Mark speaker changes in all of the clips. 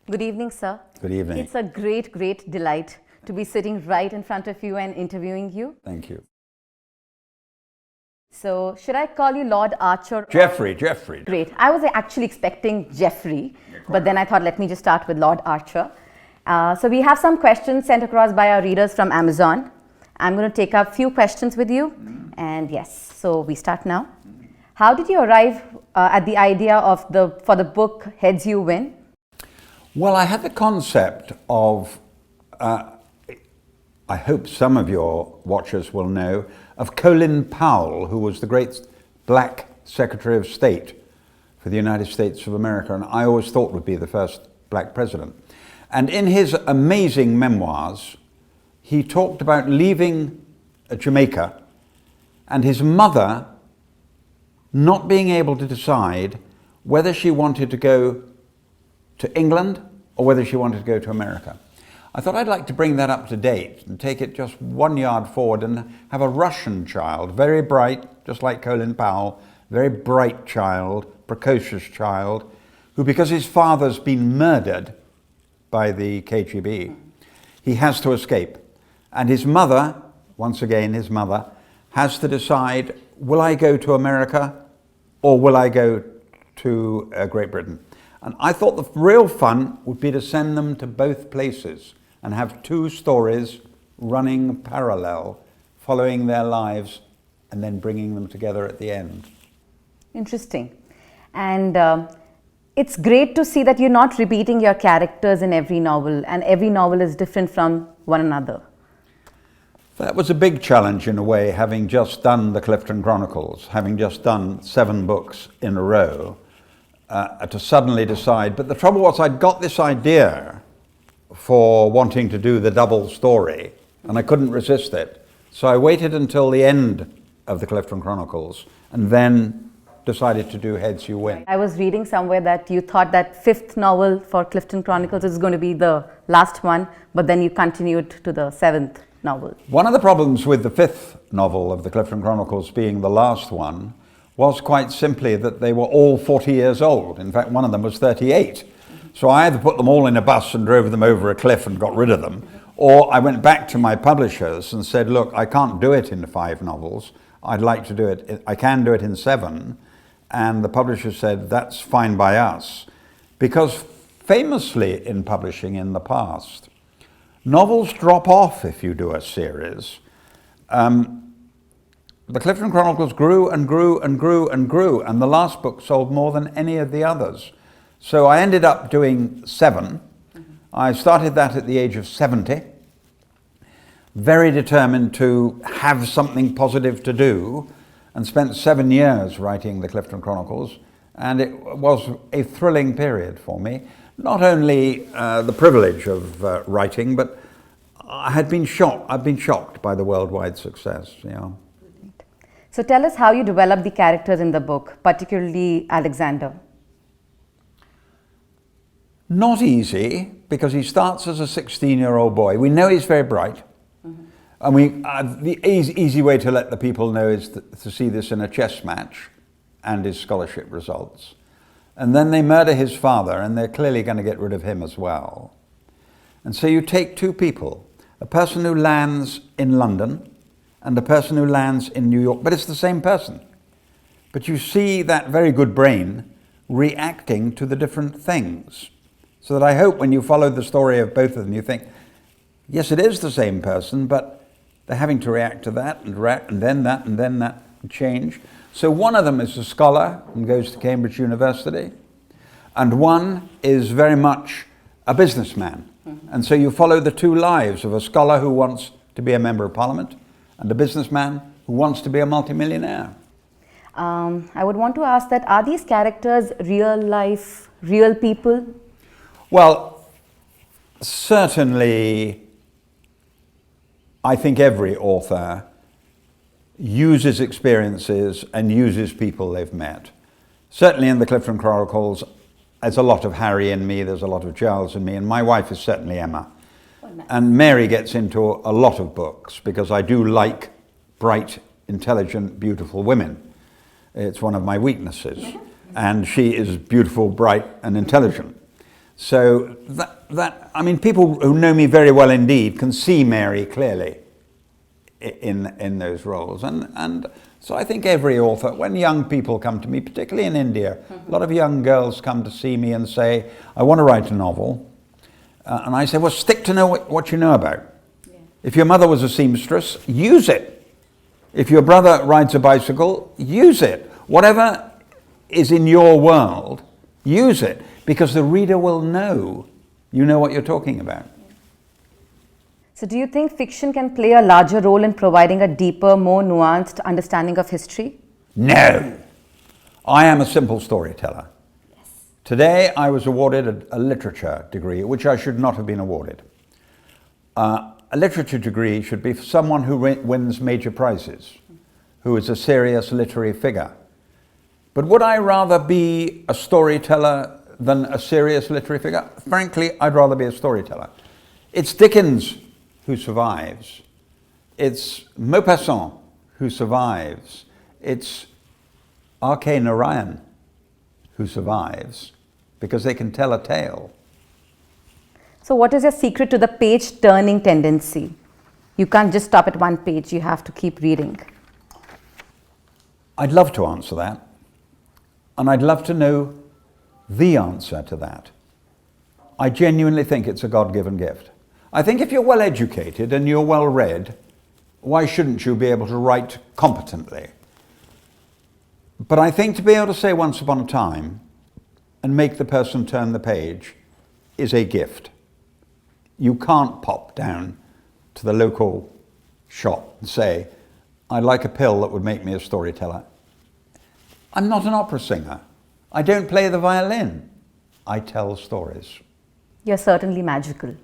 Speaker 1: Good evening, sir.
Speaker 2: Good evening.
Speaker 1: It's a great delight to be sitting right in front of you and interviewing you.
Speaker 2: Thank you.
Speaker 1: So, should I call you Lord Archer?
Speaker 2: Jeffrey.
Speaker 1: Great. I was actually expecting Jeffrey, but then I thought let me just start with Lord Archer. So, we have some questions sent across by our readers from Amazon. I'm going to take up a few questions with you. And yes, so we start now. How did you arrive at the idea for the book Heads You Win?
Speaker 2: Well, I had the concept of, I hope some of your watchers will know, of Colin Powell, who was the great black Secretary of State for the United States of America, and I always thought would be the first black president. And in his amazing memoirs, he talked about leaving Jamaica and his mother not being able to decide whether she wanted to go to England or whether she wanted to go to America. I thought I'd like to bring that up to date and take it just 1 yard forward and have a Russian child, very bright, just like Colin Powell, very bright child, precocious child, who, because his father's been murdered by the KGB, he has to escape. And his mother, once again his mother, has to decide, will I go to America or will I go to Great Britain? And I thought the real fun would be to send them to both places and have two stories running parallel, following their lives and then bringing them together at the end.
Speaker 1: Interesting. And it's great to see that you're not repeating your characters in every novel, and every novel is different from one another.
Speaker 2: That was a big challenge in a way, having just done the Clifton Chronicles, having just done 7 books in a row, to suddenly decide. But the trouble was, I'd got this idea for wanting to do the double story, and I couldn't resist it. So I waited until the end of the Clifton Chronicles and then decided to do Heads You Win.
Speaker 1: I was reading somewhere that you thought that 5th novel for Clifton Chronicles is going to be the last one, but then you continued to the 7th novel.
Speaker 2: One of the problems with the 5th novel of the Clifton Chronicles being the last one was quite simply that they were all 40 years old. In fact, one of them was 38. So I either put them all in a bus and drove them over a cliff and got rid of them, or I went back to my publishers and said, look, I can't do it in 5 novels. I'd like to do it, I can do it in 7. And the publisher said, that's fine by us. Because famously in publishing in the past, novels drop off if you do a series. The Clifton Chronicles grew and grew and grew and grew, and the last book sold more than any of the others. So I ended up doing 7. I started that at the age of 70, very determined to have something positive to do, and spent 7 years writing the Clifton Chronicles, and it was a thrilling period for me. Not only the privilege of writing, but I've been shocked by the worldwide success. Yeah.
Speaker 1: So tell us how you developed the characters in the book, particularly Alexander.
Speaker 2: Not easy, because he starts as a 16-year-old boy. We know he's very bright. And the easy way to let the people know is to see this in a chess match and his scholarship results. And then they murder his father, and they're clearly going to get rid of him as well. And so you take 2 people, a person who lands in London and a person who lands in New York, but it's the same person. But you see that very good brain reacting to the different things. So that I hope when you follow the story of both of them, you think, yes, it is the same person, but they're having to react to that and then that and then that and change. So one of them is a scholar and goes to Cambridge University, and one is very much a businessman. And so you follow the 2 lives of a scholar who wants to be a member of Parliament and a businessman who wants to be a multimillionaire.
Speaker 1: I would want to ask that, are these characters real life, real people?
Speaker 2: Well, certainly I think every author uses experiences and uses people they've met. Certainly in the Clifton Chronicles, there's a lot of Harry in me, there's a lot of Charles in me, and my wife is certainly Emma. And Mary gets into a lot of books because I do like bright, intelligent, beautiful women. It's one of my weaknesses. And she is beautiful, bright, and intelligent. So I mean, people who know me very well indeed can see Mary clearly in those roles. And so I think every author, when young people come to me, particularly in India, a lot of young girls come to see me and say, I want to write a novel. And I say, well, stick to know what you know about. Yeah. If your mother was a seamstress, use it. If your brother rides a bicycle, use it. Whatever is in your world, use it. Because the reader will know you know what you're talking about.
Speaker 1: So do you think fiction can play a larger role in providing a deeper, more nuanced understanding of history?
Speaker 2: No. I am a simple storyteller. Yes. Today I was awarded a literature degree, which I should not have been awarded. A literature degree should be for someone who wins major prizes, who is a serious literary figure. But would I rather be a storyteller than a serious literary figure? Frankly, I'd rather be a storyteller. It's Dickens who survives. It's Maupassant who survives. It's R K Narayan who survives because they can tell a tale.
Speaker 1: So what is your secret to the page turning tendency? You can't just stop at one page, you have to keep reading.
Speaker 2: I'd love to answer that. And I'd love to know the answer to that. I genuinely think it's a God-given gift. I think if you're well educated and you're well read, why shouldn't you be able to write competently? But I think to be able to say once upon a time and make the person turn the page is a gift. You can't pop down to the local shop and say, I'd like a pill that would make me a storyteller. I'm not an opera singer. I don't play the violin. I tell stories.
Speaker 1: You're certainly magical.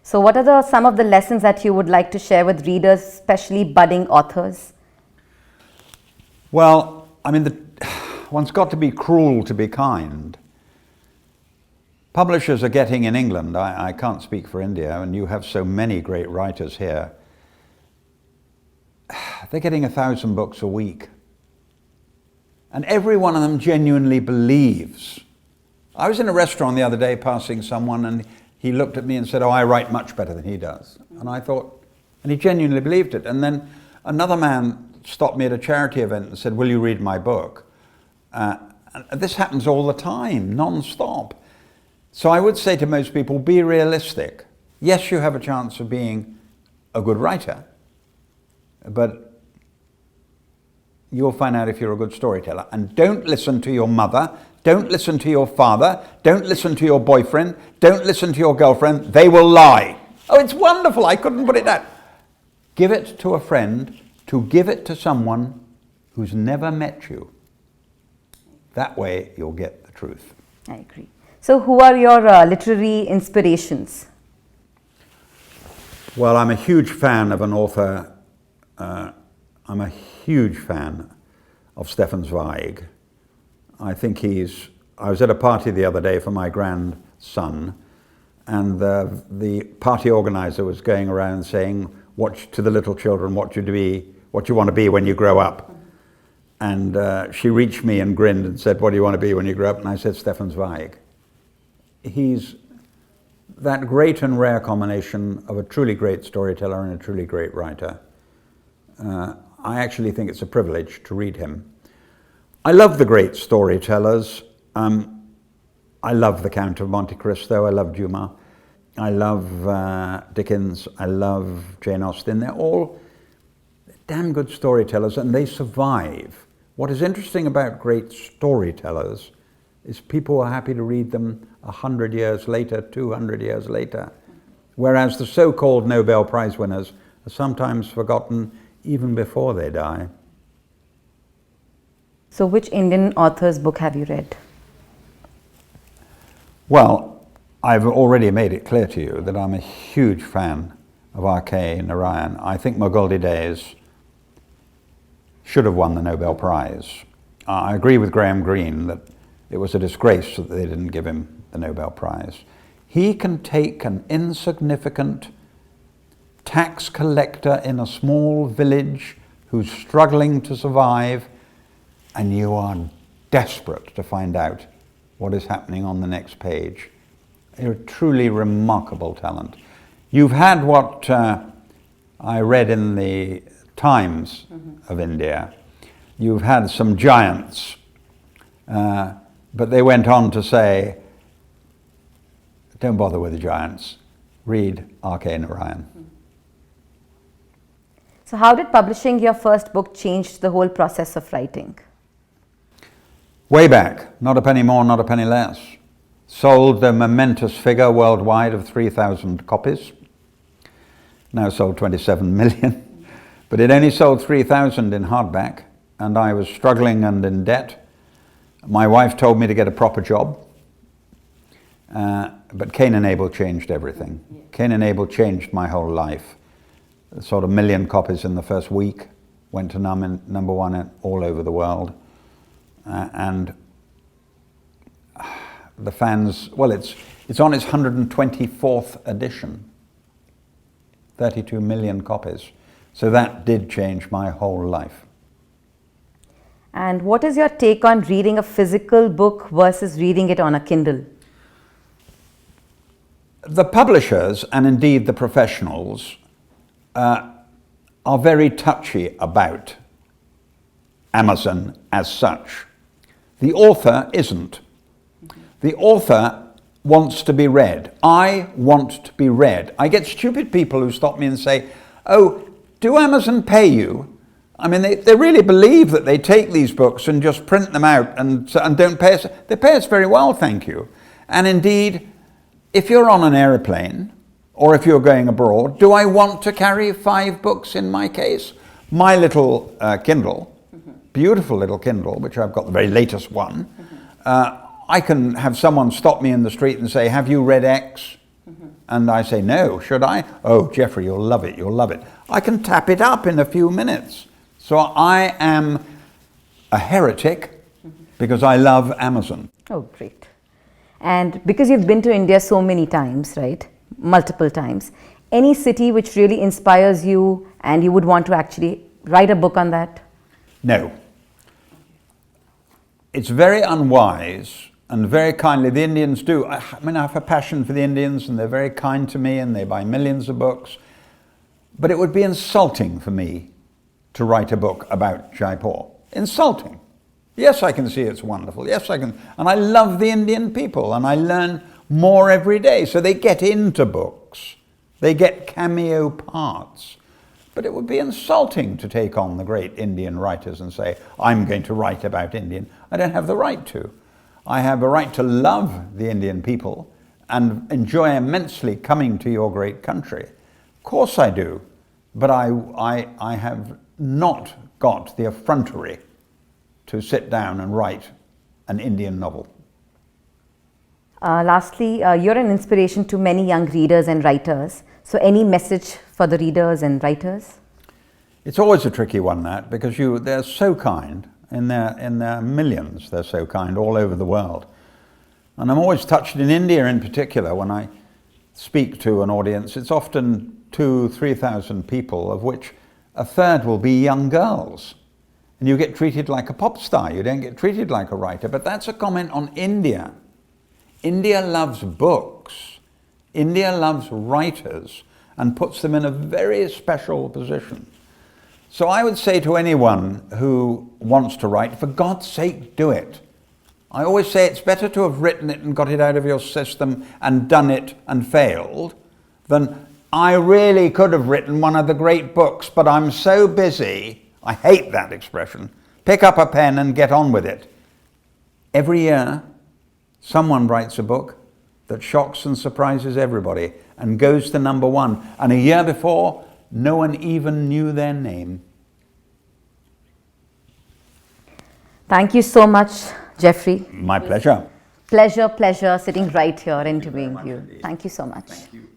Speaker 1: So what are some of the lessons that you would like to share with readers, especially budding authors?
Speaker 2: Well, I mean, one's got to be cruel to be kind. Publishers are getting in England, I can't speak for India, and you have so many great writers here. They're getting 1,000 books a week. And every one of them genuinely believes. I was in a restaurant the other day passing someone and he looked at me and said, oh, I write much better than he does. And I thought, and he genuinely believed it. And then another man stopped me at a charity event and said, will you read my book? And this happens all the time, non-stop. So I would say to most people, be realistic. Yes, you have a chance of being a good writer, but you'll find out if you're a good storyteller. And don't listen to your mother, don't listen to your father, don't listen to your boyfriend, don't listen to your girlfriend, they will lie. Oh, it's wonderful, I couldn't put it down. Give it to a friend, to give it to someone who's never met you. That way you'll get the truth.
Speaker 1: I agree. So who are your literary inspirations?
Speaker 2: Well, I'm a huge fan of an author. I'm a huge fan of Stefan Zweig. I think I was at a party the other day for my grandson, and the party organizer was going around saying, to the little children, what you want to be when you grow up. And she reached me and grinned and said, what do you want to be when you grow up? And I said, Stefan Zweig. He's that great and rare combination of a truly great storyteller and a truly great writer. I actually think it's a privilege to read him. I love the great storytellers. I love the Count of Monte Cristo. I love Dumas. I love Dickens. I love Jane Austen. They're all damn good storytellers, and they survive. What is interesting about great storytellers is people are happy to read them 100 years later, 200 years later, whereas the so-called Nobel Prize winners are sometimes forgotten even before they die.
Speaker 1: So which Indian author's book have you read?
Speaker 2: Well, I've already made it clear to you that I'm a huge fan of R K Narayan. I think Mughal Days should have won the Nobel Prize. I agree with Graham Greene that it was a disgrace that they didn't give him the Nobel Prize. He can take an insignificant tax collector in a small village who's struggling to survive, and you are desperate to find out what is happening on the next page. You're a truly remarkable talent. You've had what I read in the Times of India. You've had some giants, but they went on to say, don't bother with the giants. Read R K Narayan.
Speaker 1: So how did publishing your first book change the whole process of writing?
Speaker 2: Way back, not a penny more, not a penny less. Sold the momentous figure worldwide of 3,000 copies. Now sold 27 million. But it only sold 3,000 in hardback, and I was struggling and in debt. My wife told me to get a proper job. But Cain and Abel changed everything. Yeah. Cain and Abel changed my whole life. Sold 1 million copies in the first week. Went to number one all over the world. And the fans, well, it's on its 124th edition. 32 million copies. So that did change my whole life.
Speaker 1: And what is your take on reading a physical book versus reading it on a Kindle?
Speaker 2: The publishers, and indeed the professionals, are very touchy about Amazon as such. The author isn't. The author wants to be read. I want to be read. I get stupid people who stop me and say, oh, do Amazon pay you? I mean, they really believe that they take these books and just print them out and don't pay us. They pay us very well, thank you. And indeed, if you're on an aeroplane or if you're going abroad, do I want to carry 5 books in my case? My little Kindle, beautiful little Kindle, which I've got the very latest one, I can have someone stop me in the street and say, have you read X? And I say, no, should I? Oh, Jeffrey, you'll love it, you'll love it. I can tap it up in a few minutes. So I am a heretic because I love Amazon.
Speaker 1: Oh, great. And because you've been to India so many times, right? Multiple times. Any city which really inspires you and you would want to actually write a book on that?
Speaker 2: No. It's very unwise and very kindly. The Indians do. I mean, I have a passion for the Indians and they're very kind to me and they buy millions of books. But it would be insulting for me to write a book about Jaipur. Insulting. Yes, I can see it's wonderful. Yes, I can. And I love the Indian people and I learn more every day. So they get into books. They get cameo parts. But it would be insulting to take on the great Indian writers and say, I'm going to write about Indian. I don't have the right to. I have a right to love the Indian people and enjoy immensely coming to your great country. Of course I do. But I have not got the effrontery to sit down and write an Indian novel.
Speaker 1: Lastly, you're an inspiration to many young readers and writers. So any message for the readers and writers?
Speaker 2: It's always a tricky one, that, because they're so kind. In their millions, they're so kind all over the world. And I'm always touched in India in particular when I speak to an audience. It's often 2,000-3,000 people, of which a third will be young girls. And you get treated like a pop star. You don't get treated like a writer. But that's a comment on India. India loves books. India loves writers and puts them in a very special position. So I would say to anyone who wants to write, for God's sake, do it. I always say it's better to have written it and got it out of your system and done it and failed than I really could have written one of the great books, but I'm so busy. I hate that expression. Pick up a pen and get on with it. Every year, someone writes a book that shocks and surprises everybody and goes to number 1. And a year before, no one even knew their name.
Speaker 1: Thank you so much, Jeffrey.
Speaker 2: My pleasure.
Speaker 1: Pleasure sitting right here interviewing you. Thank you so much.
Speaker 2: Thank you.